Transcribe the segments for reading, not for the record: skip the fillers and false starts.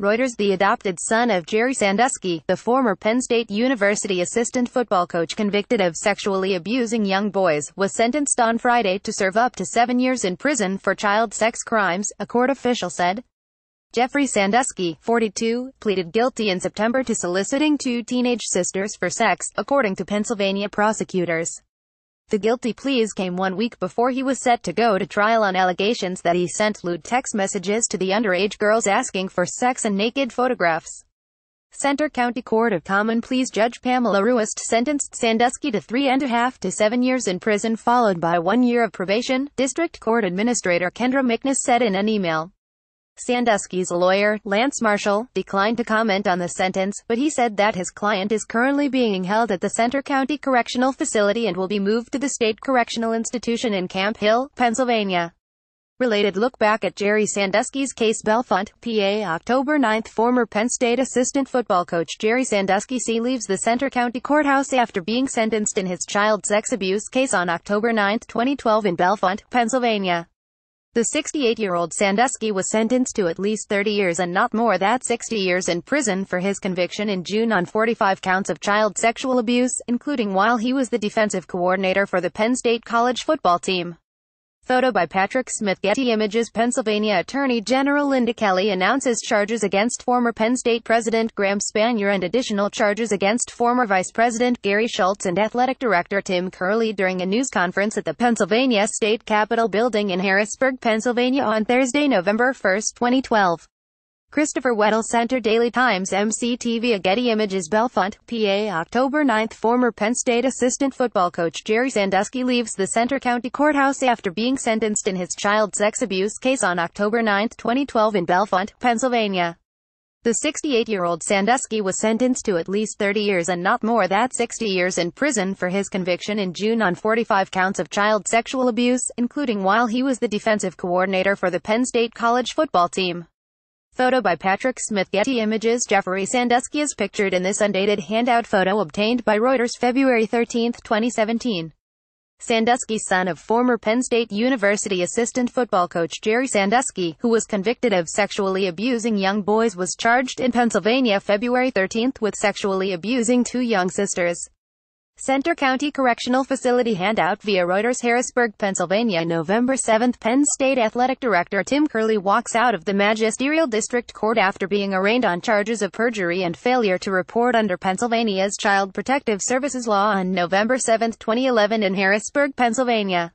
Reuters. The adopted son of Jerry Sandusky, the former Penn State University assistant football coach convicted of sexually abusing young boys, was sentenced on Friday to serve up to 7 years in prison for child sex crimes, a court official said. Jeffrey Sandusky, 42, pleaded guilty in September to soliciting two teenage sisters for sex, according to Pennsylvania prosecutors. The guilty pleas came 1 week before he was set to go to trial on allegations that he sent lewd text messages to the underage girls asking for sex and naked photographs. Center County Court of Common Pleas Judge Pamela Ruist sentenced Sandusky to 3.5 to 7 years in prison followed by 1 year of probation, District Court Administrator Kendra McNess said in an email. Sandusky's lawyer, Lance Marshall, declined to comment on the sentence, but he said that his client is currently being held at the Center County Correctional Facility and will be moved to the State Correctional Institution in Camp Hill, Pennsylvania. Related look back at Jerry Sandusky's case. Bellefonte, PA. October 9. Former Penn State assistant football coach Jerry Sandusky leaves the Center County Courthouse after being sentenced in his child sex abuse case on October 9, 2012 in Bellefonte, Pennsylvania. The 68-year-old Sandusky was sentenced to at least 30 years and not more than 60 years in prison for his conviction in June on 45 counts of child sexual abuse, including while he was the defensive coordinator for the Penn State college football team. Photo by Patrick Smith. Getty Images. Pennsylvania Attorney General Linda Kelly announces charges against former Penn State President Graham Spanier and additional charges against former Vice President Gary Schultz and Athletic Director Tim Curley during a news conference at the Pennsylvania State Capitol Building in Harrisburg, Pennsylvania on Thursday, November 1, 2012. Christopher Weddle Center Daily Times MCTV. A Getty Images. Bellefonte, PA. October 9. Former Penn State assistant football coach Jerry Sandusky leaves the Center County Courthouse after being sentenced in his child sex abuse case on October 9, 2012 in Bellefonte, Pennsylvania. The 68-year-old Sandusky was sentenced to at least 30 years and not more than 60 years in prison for his conviction in June on 45 counts of child sexual abuse, including while he was the defensive coordinator for the Penn State college football team. Photo by Patrick Smith. Getty Images. Jeffrey Sandusky is pictured in this undated handout photo obtained by Reuters February 13, 2017. Sandusky, son of former Penn State University assistant football coach Jerry Sandusky, who was convicted of sexually abusing young boys, was charged in Pennsylvania February 13 with sexually abusing two young sisters. Center County Correctional Facility handout via Reuters. Harrisburg, Pennsylvania, November 7. Penn State Athletic Director Tim Curley walks out of the Magisterial District Court after being arraigned on charges of perjury and failure to report under Pennsylvania's Child Protective Services law on November 7, 2011 in Harrisburg, Pennsylvania.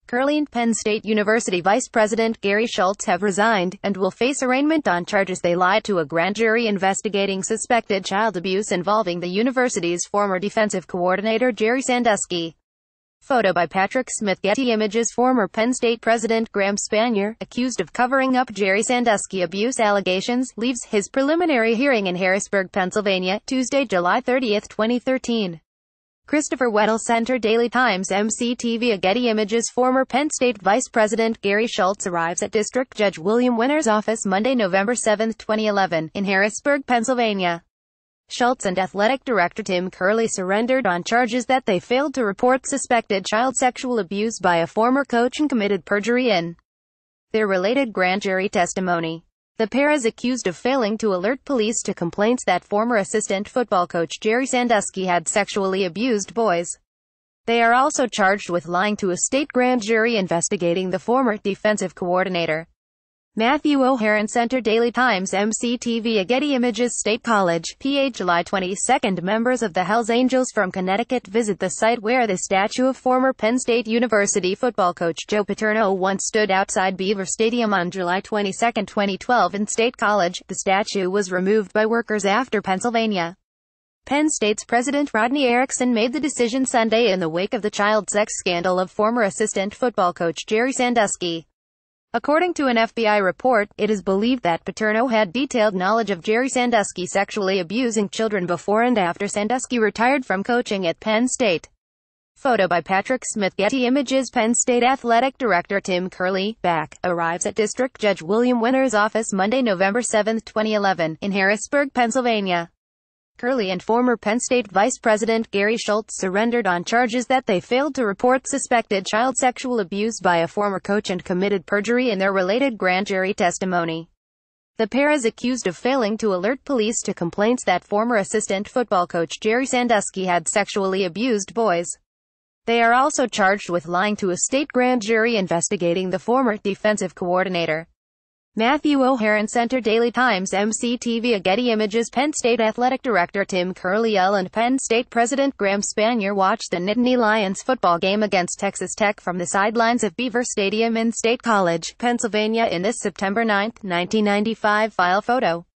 Curley and Penn State University Vice President Gary Schultz have resigned, and will face arraignment on charges they lied to a grand jury investigating suspected child abuse involving the university's former defensive coordinator Jerry Sandusky. Photo by Patrick Smith. Getty Images. Former Penn State President Graham Spanier, accused of covering up Jerry Sandusky abuse allegations, leaves his preliminary hearing in Harrisburg, Pennsylvania, Tuesday, July 30, 2013. Christopher Weddle Center Daily Times MCTV. A Getty Images. Former Penn State Vice President Gary Schultz arrives at District Judge William Winter's office Monday, November 7, 2011, in Harrisburg, Pennsylvania. Schultz and Athletic Director Tim Curley surrendered on charges that they failed to report suspected child sexual abuse by a former coach and committed perjury in their related grand jury testimony. The pair is accused of failing to alert police to complaints that former assistant football coach Jerry Sandusky had sexually abused boys. They are also charged with lying to a state grand jury investigating the former defensive coordinator. Matthew O'Haron Center Daily Times MCTV. A Getty Images. State College, PA. July 22. Members of the Hells Angels from Connecticut visit the site where the statue of former Penn State University football coach Joe Paterno once stood outside Beaver Stadium on July 22, 2012 in State College. The statue was removed by workers after Pennsylvania Penn State's President Rodney Erickson made the decision Sunday in the wake of the child sex scandal of former assistant football coach Jerry Sandusky. According to an FBI report, it is believed that Paterno had detailed knowledge of Jerry Sandusky sexually abusing children before and after Sandusky retired from coaching at Penn State. Photo by Patrick Smith. Getty Images. Penn State Athletic Director Tim Curley, back, arrives at District Judge William Winter's office Monday, November 7, 2011, in Harrisburg, Pennsylvania. Curley and former Penn State Vice President Gary Schultz surrendered on charges that they failed to report suspected child sexual abuse by a former coach and committed perjury in their related grand jury testimony. The pair is accused of failing to alert police to complaints that former assistant football coach Jerry Sandusky had sexually abused boys. They are also charged with lying to a state grand jury investigating the former defensive coordinator. Matthew O'Haron Center Daily Times MCTV Getty Images Penn State Athletic Director Tim Curley and Penn State President Graham Spanier watched the Nittany Lions football game against Texas Tech from the sidelines of Beaver Stadium in State College, Pennsylvania in this September 9, 1995 file photo.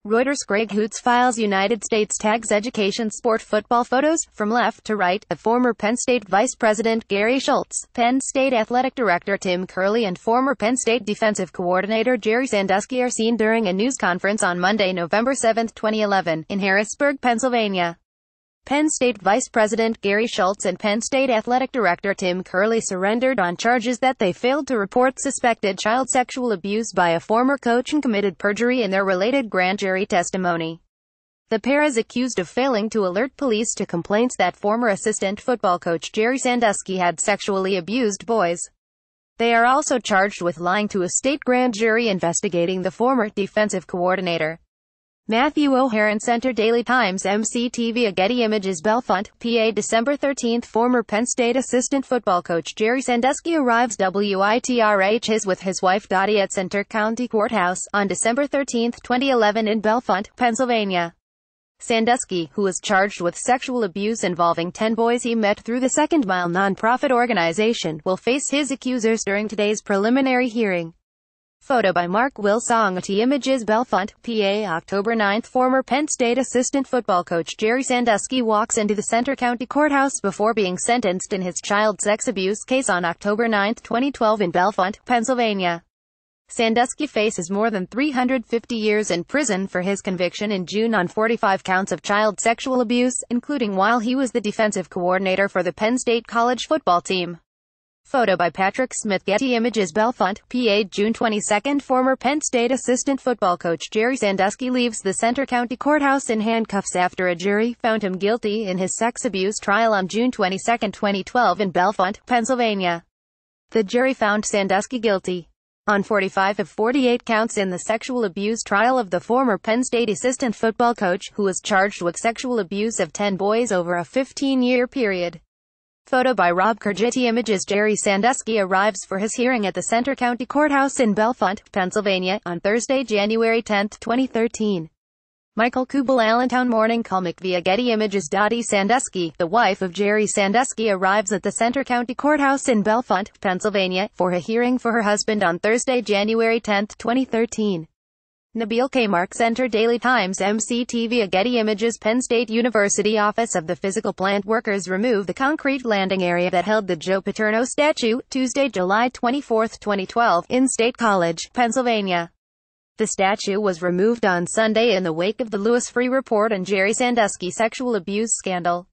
Reuters Greg Hoots files United States tags education sport football photos, from left to right, of former Penn State Vice President Gary Schultz, Penn State Athletic Director Tim Curley and former Penn State Defensive Coordinator Jerry Sandusky are seen during a news conference on Monday, November 7, 2011, in Harrisburg, Pennsylvania. Penn State Vice President Gary Schultz and Penn State Athletic Director Tim Curley surrendered on charges that they failed to report suspected child sexual abuse by a former coach and committed perjury in their related grand jury testimony. The pair is accused of failing to alert police to complaints that former assistant football coach Jerry Sandusky had sexually abused boys. They are also charged with lying to a state grand jury investigating the former defensive coordinator. Matthew O'Haron Center Daily Times MCTV Getty Images Bellefonte, PA December 13 Former Penn State assistant football coach Jerry Sandusky arrives WITRH with his wife Dottie at Center County Courthouse on December 13, 2011 in Bellefonte, Pennsylvania. Sandusky, who was charged with sexual abuse involving 10 boys he met through the Second Mile nonprofit organization, will face his accusers during today's preliminary hearing. Photo by Mark Wilsong. Getty Images Bellefonte, PA October 9 Former Penn State assistant football coach Jerry Sandusky walks into the Center County Courthouse before being sentenced in his child sex abuse case on October 9, 2012 in Bellefonte, Pennsylvania. Sandusky faces more than 350 years in prison for his conviction in June on 45 counts of child sexual abuse, including while he was the defensive coordinator for the Penn State college football team. Photo by Patrick Smith. Getty Images Bellefonte, PA June 22 Former Penn State assistant football coach Jerry Sandusky leaves the Center County Courthouse in handcuffs after a jury found him guilty in his sex abuse trial on June 22, 2012 in Bellefonte, Pennsylvania. The jury found Sandusky guilty on 45 of 48 counts in the sexual abuse trial of the former Penn State assistant football coach, who was charged with sexual abuse of 10 boys over a 15-year period. Photo by Rob Kerr. Getty Images. Jerry Sandusky arrives for his hearing at the Center County Courthouse in Bellefonte, Pennsylvania, on Thursday, January 10, 2013. Michael Kubel. Allentown Morning Call. Via Getty Images. Dottie Sandusky, the wife of Jerry Sandusky, arrives at the Center County Courthouse in Bellefonte, Pennsylvania, for a hearing for her husband on Thursday, January 10, 2013. Nabil K. Mark Center Daily Times MCTV Getty Images. Penn State University Office of the Physical Plant Workers removed the concrete landing area that held the Joe Paterno statue, Tuesday, July 24, 2012, in State College, Pennsylvania. The statue was removed on Sunday in the wake of the Louis Freeh report and Jerry Sandusky sexual abuse scandal.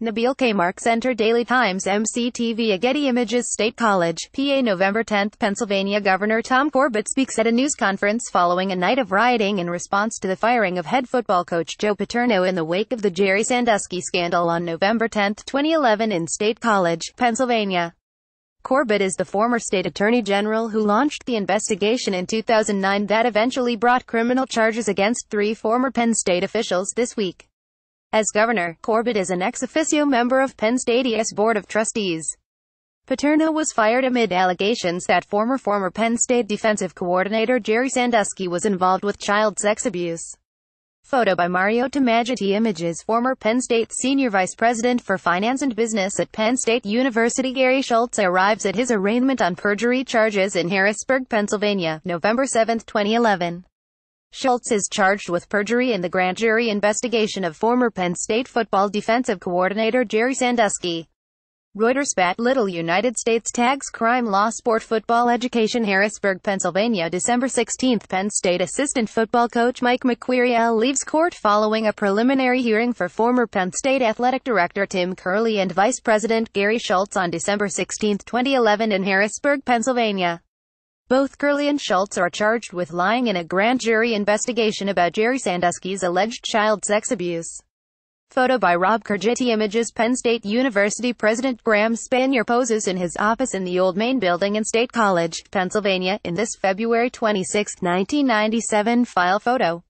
Nabil K. Mark Center Daily Times MCTV Getty Images. State College, PA November 10 Pennsylvania Governor Tom Corbett speaks at a news conference following a night of rioting in response to the firing of head football coach Joe Paterno in the wake of the Jerry Sandusky scandal on November 10, 2011 in State College, Pennsylvania. Corbett is the former state attorney general who launched the investigation in 2009 that eventually brought criminal charges against 3 former Penn State officials this week. As governor, Corbett is an ex officio member of Penn State's Board of Trustees. Paterno was fired amid allegations that former Penn State defensive coordinator Jerry Sandusky was involved with child sex abuse. Photo by Mario Tamaggi. Getty Images. Former Penn State Senior Vice President for Finance and Business at Penn State University Gary Schultz arrives at his arraignment on perjury charges in Harrisburg, Pennsylvania, November 7, 2011. Schultz is charged with perjury in the grand jury investigation of former Penn State football defensive coordinator Jerry Sandusky. Reuters. Pat Little. United States tags crime law sport football education. Harrisburg, Pennsylvania, December 16. Penn State assistant football coach Mike McQuarrie leaves court following a preliminary hearing for former Penn State athletic director Tim Curley and Vice President Gary Schultz on December 16, 2011 in Harrisburg, Pennsylvania. Both Curley and Schultz are charged with lying in a grand jury investigation about Jerry Sandusky's alleged child sex abuse. Photo by Rob Kurgiti. Images. Penn State University President Graham Spanier poses in his office in the Old Main Building in State College, Pennsylvania, in this February 26, 1997 file photo.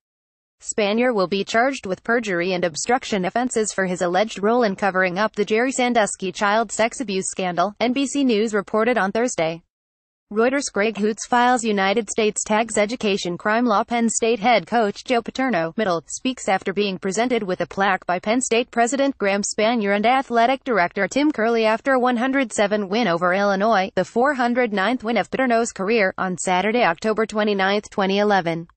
Spanier will be charged with perjury and obstruction offenses for his alleged role in covering up the Jerry Sandusky child sex abuse scandal, NBC News reported on Thursday. Reuters. Greg Hoots files United States tags education crime law. Penn State head coach Joe Paterno, middle, speaks after being presented with a plaque by Penn State President Graham Spanier and athletic director Tim Curley after a 107 win over Illinois, the 409th win of Paterno's career, on Saturday, October 29, 2011.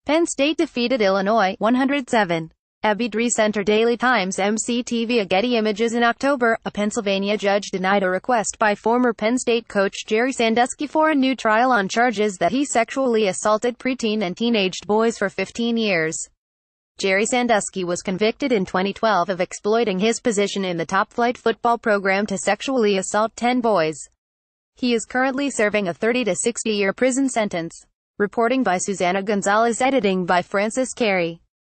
Penn State defeated Illinois 107. Abby Dree Center. Daily Times. MCTV. Getty Images. In October, a Pennsylvania judge denied a request by former Penn State coach Jerry Sandusky for a new trial on charges that he sexually assaulted preteen and teenaged boys for 15 years. Jerry Sandusky was convicted in 2012 of exploiting his position in the top-flight football program to sexually assault 10 boys. He is currently serving a 30 to 60-year prison sentence. Reporting by Susanna Gonzalez. Editing by Francis Carey.